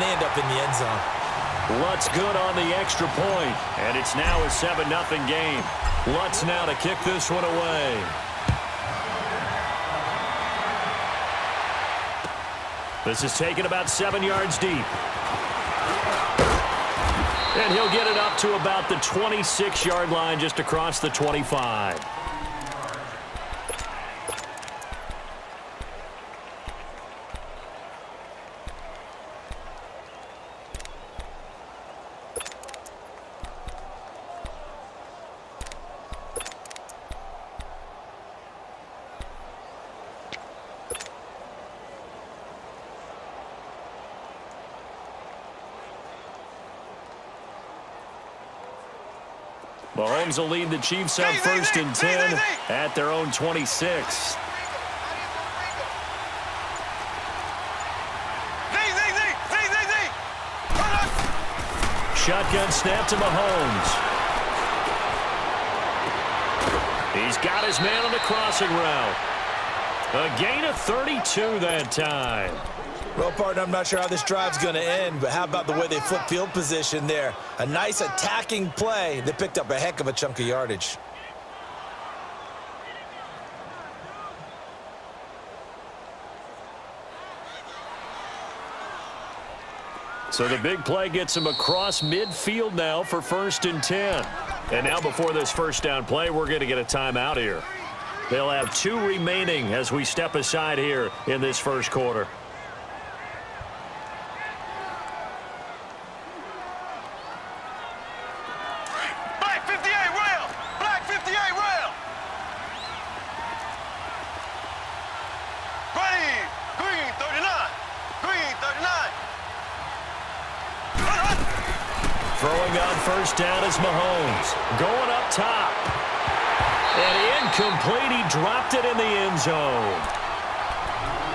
and they end up in the end zone. Lutz good on the extra point, and it's now a 7-0 game. Lutz now to kick this one away. This is taken about 7 yards deep. And he'll get it up to about the 26-yard line, just across the 25. Mahomes will lead the Chiefs up first and 10 at their own 26. Shotgun snap to Mahomes. He's got his man on the crossing route. A gain of 32 that time. Well, partner, I'm not sure how this drive's going to end, but how about the way they flip field position there? A nice attacking play. They picked up a heck of a chunk of yardage. So the big play gets him across midfield now for first and 10. And now before this first down play, we're going to get a timeout here. They'll have 2 remaining as we step aside here in this first quarter. Throwing on first down is Mahomes. Going up top. And incomplete. He dropped it in the end zone.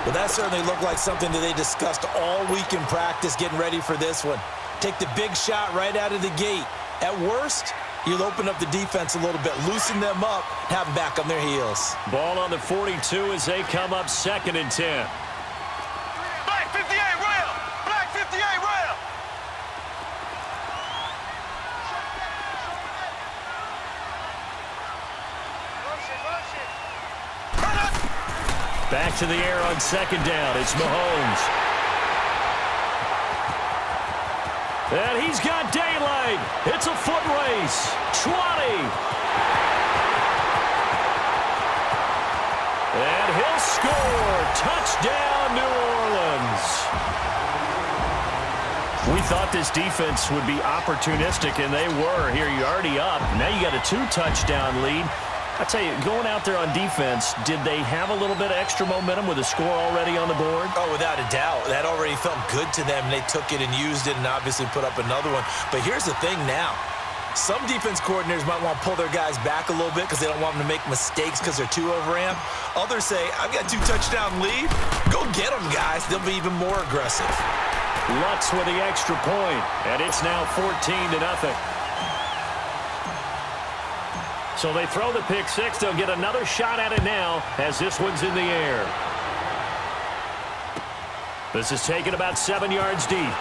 Well, that certainly looked like something that they discussed all week in practice getting ready for this one. Take the big shot right out of the gate. At worst, you'll open up the defense a little bit, loosen them up, have them back on their heels. Ball on the 42 as they come up second and 10. Black 58 rail! Black 58 rail! Back to the air on second down. It's Mahomes. And he's got daylight. It's a foot race. 20. And he'll score. Touchdown, New Orleans. We thought this defense would be opportunistic, and they were. Here, you're already up. Now you got a 2-touchdown lead. I tell you, going out there on defense, did they have a little bit of extra momentum with a score already on the board? Oh, without a doubt. That already felt good to them. They took it and used it and obviously put up another one. But here's the thing now. Some defense coordinators might want to pull their guys back a little bit because they don't want them to make mistakes because they're too overamped. Others say, I've got 2-touchdown lead. Go get them, guys. They'll be even more aggressive. Lutz with the extra point, and it's now 14-0. So they throw the pick six. They'll get another shot at it now as this one's in the air. This is taken about 7 yards deep.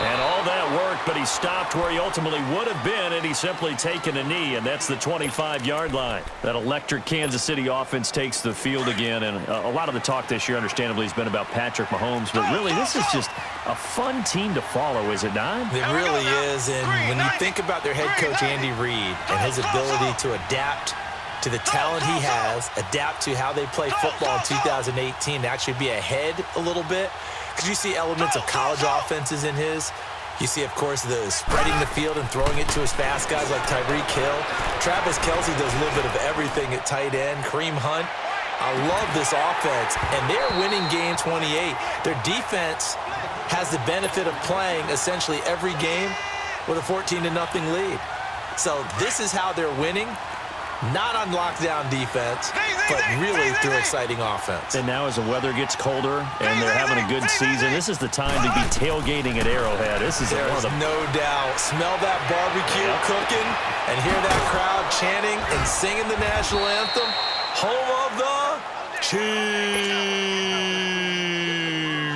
And all that worked, but he stopped where he ultimately would have been, and he's simply taken a knee, and that's the 25-yard line. That electric Kansas City offense takes the field again, and a lot of the talk this year, understandably, has been about Patrick Mahomes, but really this is just a fun team to follow, is it not? It really is, and when you think about their head coach, Andy Reid, and his ability to adapt to the talent he has, adapt to how they play football in 2018, to actually be ahead a little bit, because you see elements of college offenses in his. You see, of course, the spreading the field and throwing it to his fast guys like Tyreek Hill. Travis Kelce does a little bit of everything at tight end. Kareem Hunt. I love this offense, and they're winning game 28. Their defense has the benefit of playing essentially every game with a 14-0 lead. So this is how they're winning. Not on lockdown defense, but really through exciting offense. And now as the weather gets colder and they're having a good season, this is the time to be tailgating at Arrowhead. This is There's no doubt. Smell that barbecue cooking and hear that crowd chanting and singing the national anthem. Home of the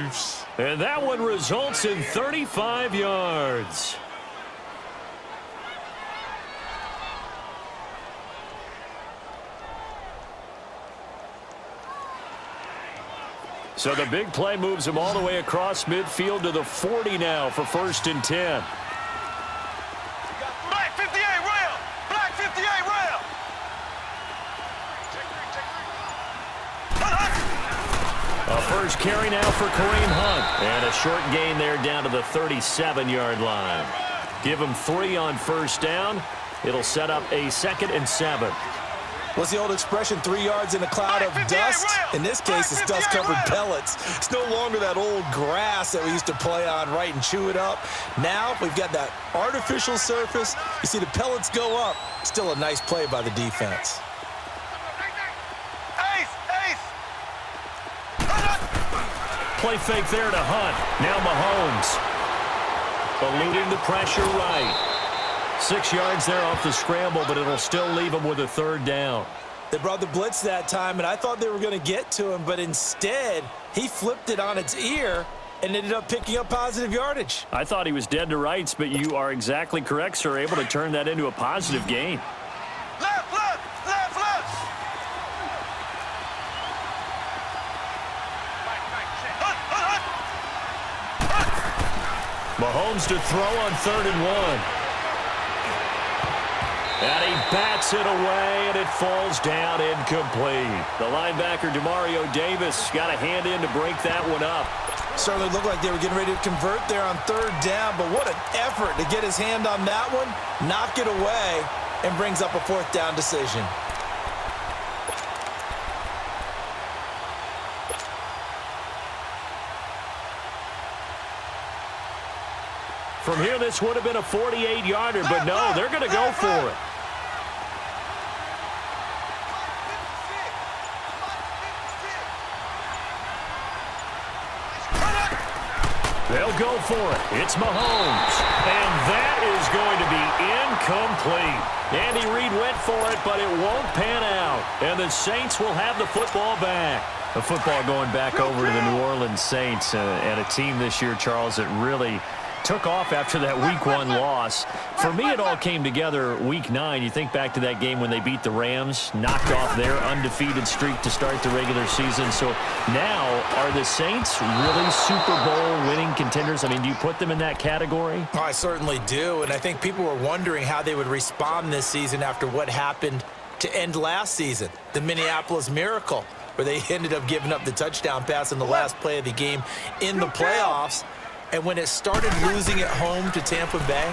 Chiefs. And that one results in 35 yards. So the big play moves him all the way across midfield to the 40 now for 1st and 10. Black 58 rail. Black 58 rail. A first carry now for Kareem Hunt. And a short gain there down to the 37-yard line. Give him 3 on 1st down. It'll set up a 2nd and 7. What's the old expression, 3 yards in a cloud of dust? In this case, it's dust-covered pellets. It's no longer that old grass that we used to play on, right, and chew it up. Now we've got that artificial surface. You see the pellets go up. Still a nice play by the defense. Play fake there to Hunt. Now Mahomes. Eluding the pressure right. 6 yards there off the scramble, but it'll still leave him with a 3rd down. They brought the blitz that time, and I thought they were going to get to him, but instead he flipped it on its ear and ended up picking up positive yardage. I thought he was dead to rights, but you are exactly correct, sir. Able to turn that into a positive gain. Left, left, left, left. Mahomes to throw on 3rd and 1. And he bats it away, and it falls down incomplete. The linebacker, Demario Davis, got a hand in to break that one up. Certainly looked like they were getting ready to convert there on 3rd down, but what an effort to get his hand on that one, knock it away, and brings up a 4th down decision. From here, this would have been a 48-yarder, but no, they're going to go for it. They'll go for it. It's Mahomes. And that is going to be incomplete. Andy Reid went for it, but it won't pan out. And the Saints will have the football back. The football going back over to the New Orleans Saints, and a team this year, Charles, that really took off after that Week 1 loss. For me, it all came together Week 9. You think back to that game when they beat the Rams, knocked off their undefeated streak to start the regular season. So now, are the Saints really Super Bowl winning contenders? I mean, do you put them in that category? I certainly do, and I think people were wondering how they would respond this season after what happened to end last season, the Minneapolis Miracle, where they ended up giving up the touchdown pass in the last play of the game in the playoffs. And when it started losing at home to Tampa Bay,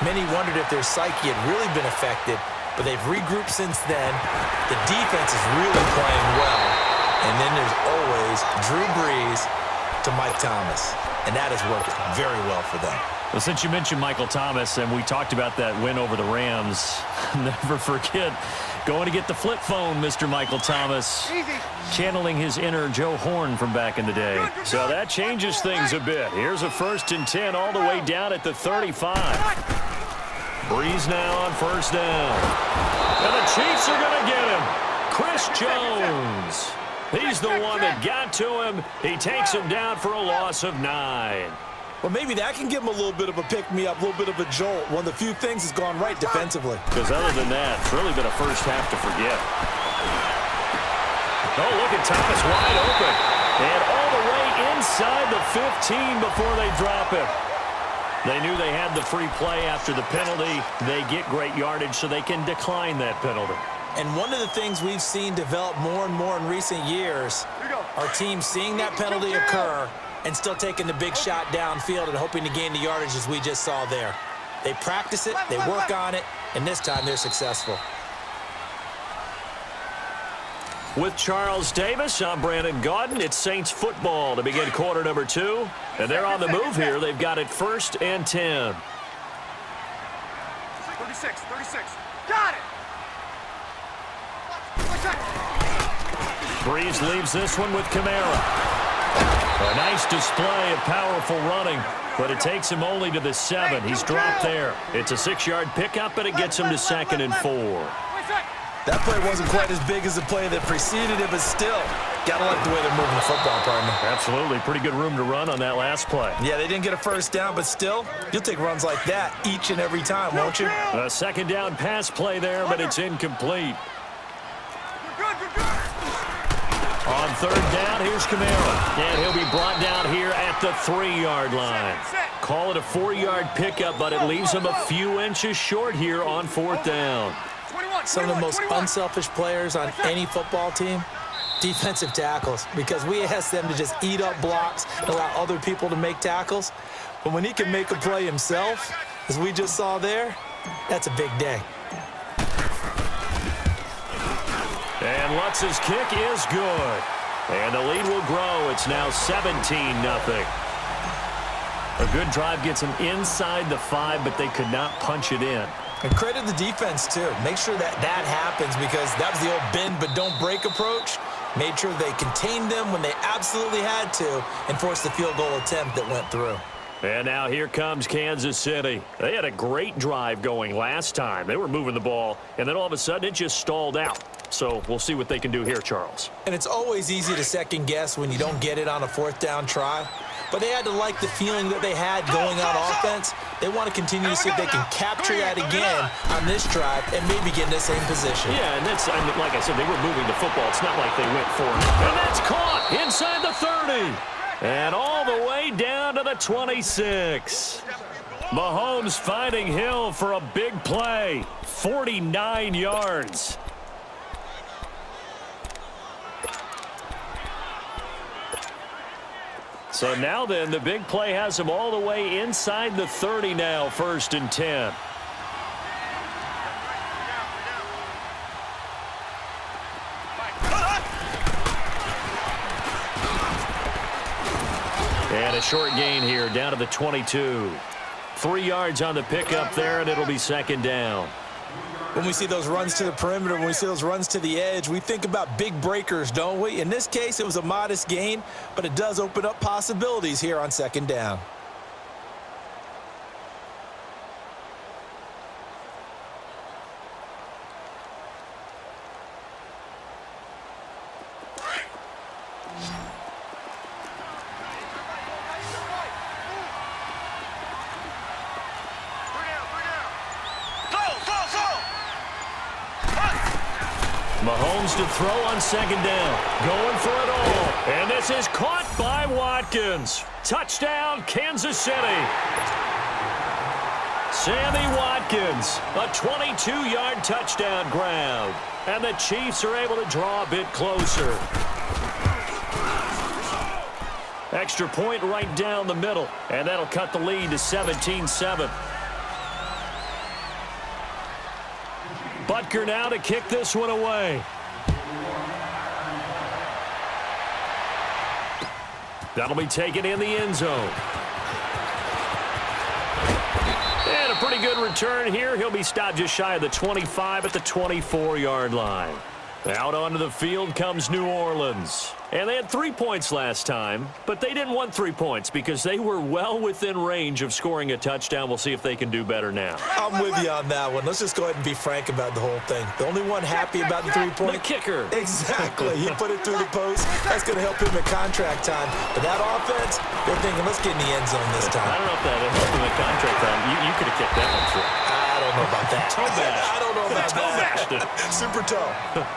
many wondered if their psyche had really been affected, but they've regrouped since then. The defense is really playing well. And then there's always Drew Brees to Mike Thomas, and that has worked very well for them. Well, since you mentioned Michael Thomas, and we talked about that win over the Rams, never forget going to get the flip phone, Mr. Michael Thomas, channeling his inner Joe Horn from back in the day. So that changes things a bit. Here's a 1st and 10 all the way down at the 35. Breeze now on 1st down. And the Chiefs are going to get him. Chris Jones. He's the one that got to him. He takes him down for a loss of 9. Well, maybe that can give him a little bit of a pick-me-up, a little bit of a jolt. One of the few things that's gone right defensively. Because other than that, it's really been a first half to forget. Oh, look at Thomas wide open. And all the way inside the 15 before they drop him. They knew they had the free play after the penalty. They get great yardage so they can decline that penalty. And one of the things we've seen develop more and more in recent years are teams seeing that penalty occur and still taking the big shot downfield and hoping to gain the yardage as we just saw there. They practice it, they work on it, and this time they're successful. With Charles Davis, I'm Brandon Gaudin. It's Saints football to begin quarter number 2. And they're on the move here. They've got it 1st and 10. 36. Got it. Breeze leaves this one with Kamara. A nice display of powerful running, but it takes him only to the 7. He's dropped there. It's a 6-yard pickup, but it gets him to 2nd and 4. That play wasn't quite as big as the play that preceded it, but still, gotta like the way they're moving the football, partner. Absolutely. Pretty good room to run on that last play. Yeah, they didn't get a first down, but still, you'll take runs like that each and every time, won't you? A second down pass play there, but it's incomplete. On third down, here's Camaro. And he'll be brought down here at the 3-yard line. Call it a 4-yard pickup, but it leaves him a few inches short here on fourth down. Some of the most unselfish players on any football team, defensive tackles, because we ask them to just eat up blocks and allow other people to make tackles. But when he can make a play himself, as we just saw there, that's a big day. And Lutz's kick is good. And the lead will grow. It's now 17-0. A good drive gets them inside the 5, but they could not punch it in. And credit the defense, too. Make sure that happens, because that was the old bend but don't break approach. Made sure they contained them when they absolutely had to and forced the field goal attempt that went through. And now here comes Kansas City. They had a great drive going last time. They were moving the ball, and then all of a sudden it just stalled out. So we'll see what they can do here, Charles. And it's always easy to second guess when you don't get it on a fourth down try. But they had to like the feeling that they had going on offense. They want to continue to see if they can capture that again on this drive and maybe get in the same position. Yeah, and that's, like I said, they were moving the football. It's not like they went for it. And that's caught inside the 30. And all the way down to the 26. Mahomes finding Hill for a big play. 49 yards. So now then, the big play has him all the way inside the 30 now, 1st and 10. And a short gain here, down to the 22. 3 yards on the pickup there, and it'll be 2nd down. When we see those runs to the perimeter, when we see those runs to the edge, we think about big breakers, don't we? In this case, it was a modest gain, but it does open up possibilities here on 2nd down. Mahomes to throw on 2nd down. Going for it all. And this is caught by Watkins. Touchdown, Kansas City. Sammy Watkins, a 22-yard touchdown grab. And the Chiefs are able to draw a bit closer. Extra point right down the middle. And that'll cut the lead to 17-7. Butker now to kick this one away. That'll be taken in the end zone. And a pretty good return here. He'll be stopped just shy of the 25 at the 24-yard line. Out onto the field comes New Orleans. And they had 3 points last time, but they didn't want 3 points because they were well within range of scoring a touchdown. We'll see if they can do better now. I'm with you on that one. Let's just go ahead and be frank about the whole thing. The only one happy about the 3-point. The kicker. Exactly. He put it through the post. That's going to help him at contract time. But that offense, they're thinking, let's get in the end zone this time. I don't know if that helped him at contract time. You could have kicked that one through. I don't know about that. Toe bash. I don't know about bashed it. that. Super toe.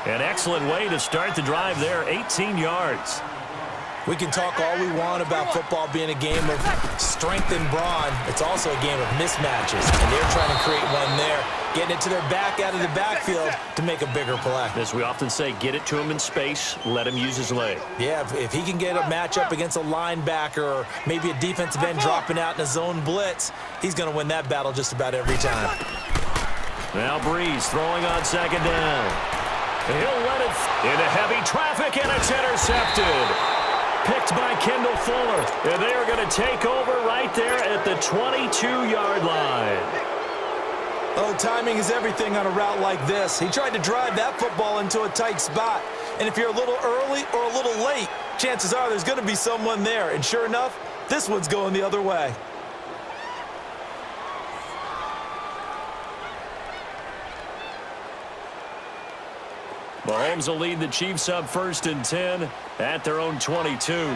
An excellent way to start the drive there, 18 yards. We can talk all we want about football being a game of strength and brawn. It's also a game of mismatches, and they're trying to create one there, getting it to their back out of the backfield to make a bigger play. As we often say, get it to him in space, let him use his leg. Yeah, if he can get a matchup against a linebacker or maybe a defensive end dropping out in a zone blitz, he's going to win that battle just about every time. Now Breeze throwing on 2nd down. He'll let it into heavy traffic, and it's intercepted. Picked by Kendall Fuller. And they are going to take over right there at the 22-yard line. Oh, timing is everything on a route like this. He tried to drive that football into a tight spot. And if you're a little early or a little late, chances are there's going to be someone there. And sure enough, this one's going the other way. Mahomes will lead the Chiefs up 1st and 10 at their own 22.